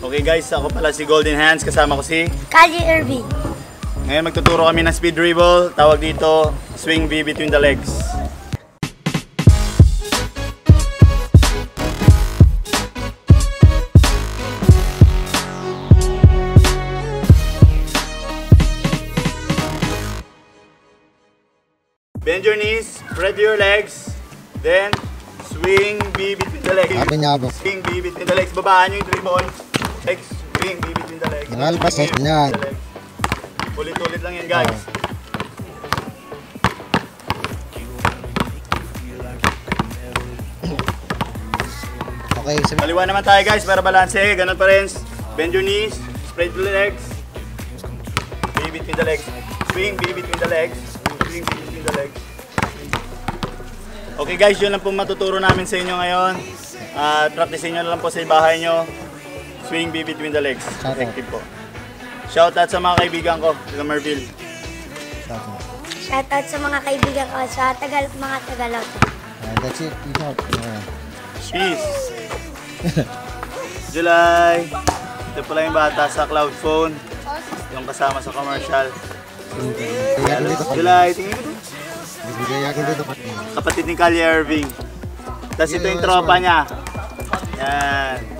Okay guys, ako pala si Golden Hands, kasama ko si Kali Irving. Ngayon magtuturo kami ng speed dribble, tawag dito swing V between the legs. Bend your knees, spread your legs, then swing V between the legs. Swing V between the legs. Babaan nyo yung dribble. Legs, swing V between the legs. Nalpasos niyan. Ulit-ulit lang yan guys. Okay, Kaliwa naman tayo guys para balanse. Ganun pa rin. Bend your knees, spread your legs. V between the legs. Swing V between the legs. Swing V between the legs. Okay guys, yun lang po matuturo namin sa inyo ngayon. Practicein nyo na lang po sa bahay nyo. Swing V between the legs. Effective po. Shoutout sa mga kaibigan ko, sa Merville. Shoutout sa mga kaibigan ko sa mga Tagalog. That's it. Peace! July! Ito pala yung bata sa cloud phone. Yung kasama sa commercial. July, tingin mo doon. Kapatid ni Kali Irving. Tapos ito yung tropa niya. Yan.